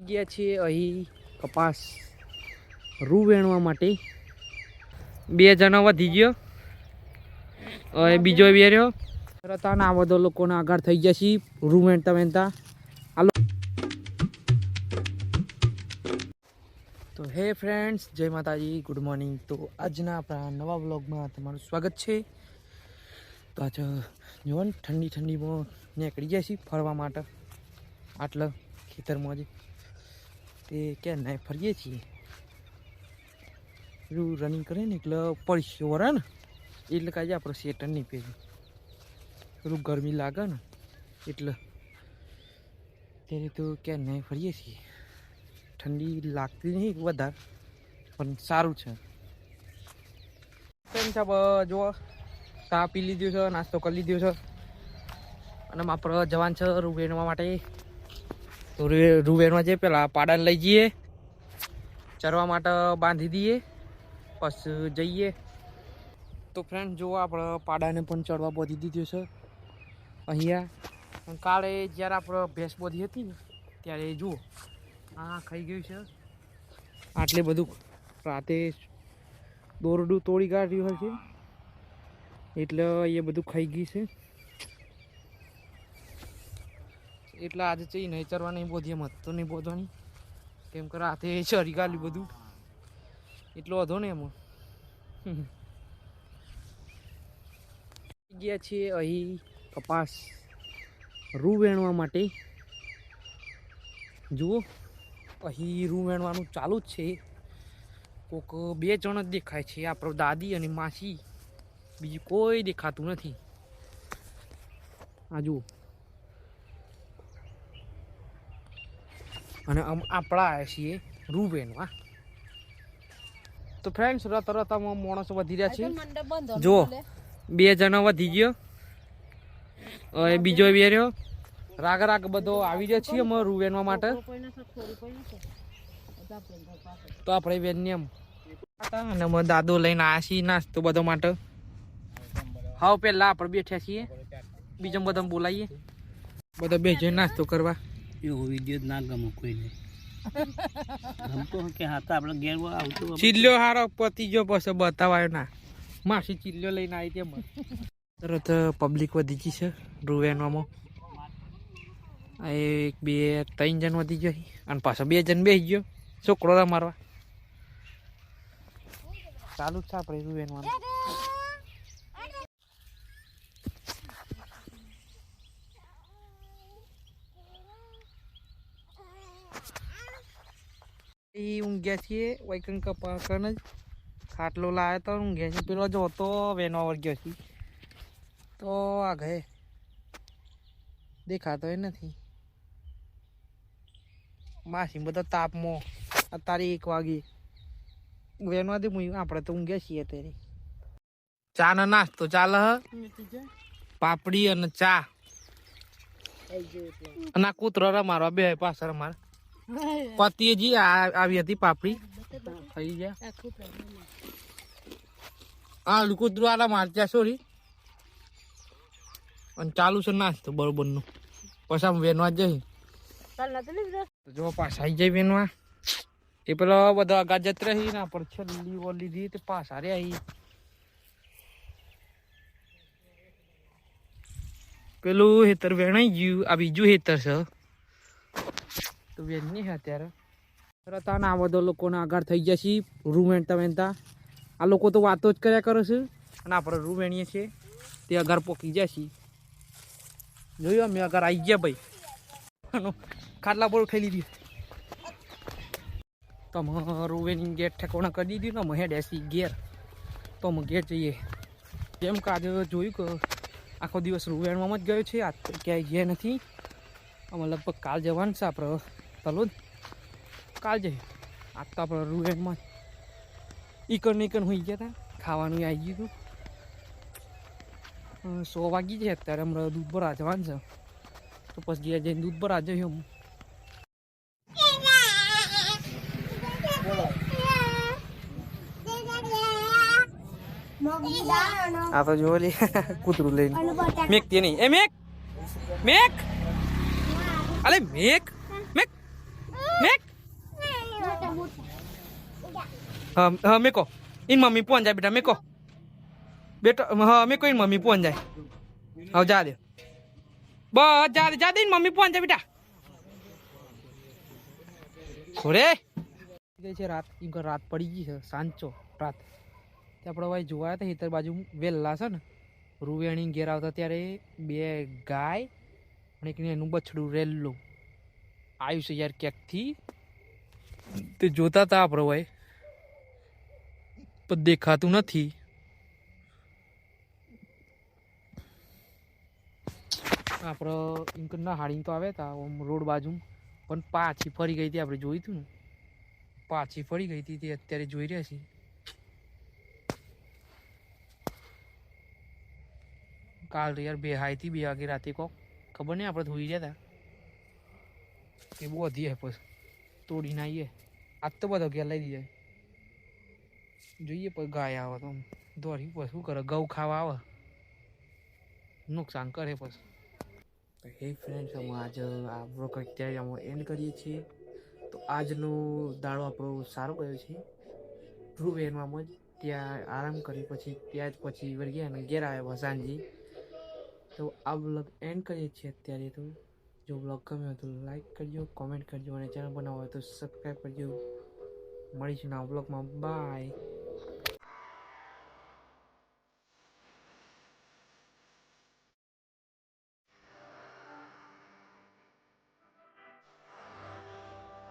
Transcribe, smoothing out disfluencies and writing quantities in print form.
ગયા છીએ અહીં કપાસ રૂ વેણવા માટે 2 જણા વધી ગયો હવે બીજો વેર્યો તરત આ બધો લોકોને આગળ થઈ ગયા છે રૂ વેણતા વેણતા તો હે ફ્રેન્ડ્સ જય માતાજી ગુડ મોર્નિંગ તો આજના આપણા નવા વ્લોગમાં તમારું સ્વાગત છે તો આજે જોવો ને ઠંડીમાં નીકળી ગયા છીએ ફરવા માટે આટલા ખેતરમાં જ તે ક્યાં ના ફરીએ છીએ પેલું રનિંગ કરે ને એટલે પડશે વરા ને એટલે કાંઈ આપણે સ્વેટર નહીં પહેર્યું પેલું ગરમી લાગે ને એટલે ત્યારે તો ક્યાં ના ફરીએ છીએ ઠંડી લાગતી નહીં વધારે પણ સારું છે કેમ છે જો ચા પી લીધું છે નાસ્તો કરી લીધો છે અને આપણે જવાન છે રૂ વેણવા માટે તો રૂ વેણવા જઈએ પેલા પાડાને લઈ જઈએ ચરવા માટે બાંધી દઈએ પછી જઈએ તો ફ્રેન્ડ જો આપણે પાડાને પણ ચડવા બોધી દીધું છે અહીંયા કાલે જ્યારે આપણે ભેંસ બોધી હતી ને ત્યારે જુઓ આ ખાઈ ગયું છે આટલે બધું રાતે દોરડું તોડી કાઢ્યું હશે એટલે એ બધું ખાઈ ગયું છે એટલે આજે ચઈ નહીં ચરવા નહીં બોધી એમ હતો નહીં બોધવાની કેમ કે રાતે ચરી ગાલ્યું બધું એટલો હતો ને એમાં ગયા છીએ અહીં કપાસ રૂ વેણવા માટે જુઓ અહીં રૂ વેણવાનું ચાલુ જ છે કોક 2 જણ જ દેખાય છે આપણો દાદી અને માસી બીજું કોઈ દેખાતું નથી આ જુઓ અને આપણા આવ્યા છીએ રૂ વેણવા તો ફ્રેન્ડ્સ રતામાં માણસો વધી રહ્યા છે જુઓ 2 જણા વધી ગયો હવે બીજો વેર્યો રાગ બધો આવી જાય છીએ અમે રૂ વેણવા માટે તો આપણે વેણીએ એમ અને અમે દાદો લઈને આવ્યા છીએ નાસ્તો બધો માટે હાવ પહેલા આપણે બેઠ્યા છીએ બીજા બધા બોલાવીએ બધા બેસીને નાસ્તો કરવા એવો વિડીયો ના ગમે કોઈને ગમતો કે હા તો આપણે ઘેર આવતો ચીલ્યો હારો પતી ગયો પછી બતાવાયો ના માસી ચીલ્યો લઈને આવી તેમ તરત પબ્લિક વધી ગઈ છે રૂ વેણવામાં 1 2 3 જણ વધી ગયો અને પાછો 2 જણ બેસી ગયો છોકરો રમાડવા ચાલુ જ છે આપણે રૂ વેણવાનું ઊંઘ્યા છીએ વૈકણ કપાકન જ ખાટલો લાવ્યો તો ઊંઘ્યા છે પેલો જોતો વેણવા વળગ્યો છે તો આ ગયે દેખાતો એ નથી માસી બધા તાપમાં અત્યારે 1 વાગે વેણવા દે આપણે તો ઊંઘ્યા છીએ અત્યારે ચા નો નાસ્તો ચાલે પાપડી અને ચા અને આ કૂતરો રમાડવા બે પાછળ રમાડ પતિજી આવી હતી પાપડી થઈ ગયા હા કૂતરું આલા મારતા સોરી અને ચાલુ છે નાસ્તો બરોબર નું પછી આમ વેણવા જઈ જો પાછા આવી જાય વેણવા એ પેલો બધા આગળ જત રહી ના પર છેલ્લી ઓ લીધી તે પાછા રે આવી પેલું હેતર વેણાઈ ગયું આ બીજું હેતર છે તો વેણની છે અત્યારે તરત આ બધા લોકોને આગળ થઈ ગયા છીએ રૂ વેણતા વેણતા આ લોકો તો વાતો જ કર્યા કરે છે અને આપણે રૂ વેણીએ છીએ તે આગળ પોકી જાય છીએ જોયું અમે આગળ આવી ગયા ભાઈ ખાટલા પર ખાઈ લીધી તો અમે રૂ વેણી ગેટ ઠેકોણા કરી દીધું ને અમે હેડ્યા છીએ ઘેર તો અમે ઘેર જઈએ જેમ કે આજે જોયું કે આખો દિવસ રૂ વેણવામાં જ ગયો છે આજ તો ક્યાંય ગયા નથી અમે લગભગ કાલ જવાનું છે આપણે તલોદ કાલ જઈએ આજ તો આપણે રૂ વેણમાં ઈકણ હોઈ ગયા હતા ખાવાનું આવી ગયું હતું 100 વાગી જાય અત્યારે હમણાં દૂધ ભરા જવાનું છે તો પછી ગયા જઈને દૂધ ભરા જઈએ હું આ તો જો લે કૂતરું લઈને મેક તે નહીં એ મેક મેક અલે મેક મેક મેક હા હા મેકો ઇન મમ્મી પોન જાય બેટા મેકો બેટા હા મેકો ઇન મમ્મી પોન જાય હવે જા દે બસ જા દે ઇન મમ્મી પોન જાય બેટા છોડે ગઈ છે રાત ઇનકો રાત પડી ગઈ છે સાંચો રાત તે આપણે ભાઈ જોવા હતા હેતર બાજુ વેલ્લા છે ને રૂવેણી ઘેર આવતા ત્યારે બે ગાય અને એક એનું બછડું રેલું આવ્યું છે યાર ક્યાંકથી તે જોતા હતા આપણે ભાઈ પણ દેખાતું નથી આપણે ઇનકો ના હાડીને તો આવ્યા હતા આમ રોડ બાજુ પણ પાછી ફરી ગઈ હતી આપણે જોયું હતું ને પાછી ફરી ગઈ હતી તે અત્યારે જોઈ રહ્યા છીએ કાલ યાર બે હાઈ થી 2 વાગે રાતે કોક ખબર નહીં આપણે ધોઈ ગયા હતા કે બહુ વધી હે પછી તોડીને આવીએ આજ તો બધો ઘેર લઈ દીધા જોઈએ પછી ગાય આવે તો દોડી પછી શું કરે ઘઉં ખાવા આવે નુકસાન કરે પછી હે ફ્રેન્ડ્સ અમે આજે આ બ્લોગ અત્યારે અમે એન્ડ કરીએ છીએ તો આજનો દાડો આપણો સારો ગયો છે ધ્રુવ એનમાં જ ત્યાં આરામ કરી પછી ત્યાં જ પછી વળી ગયા અને ઘેર આવ્યા સાંજે તો આ બ્લોગ એન્ડ કરીએ છીએ અત્યારે તો જો બ્લોગ ગમ્યો હોય તો લાઈક કરજો કોમેન્ટ કરજો અને ચેનલ બનાવો હોય તો સબસ્ક્રાઈબ કરજો મળીશું નવા બ્લોગમાં બાય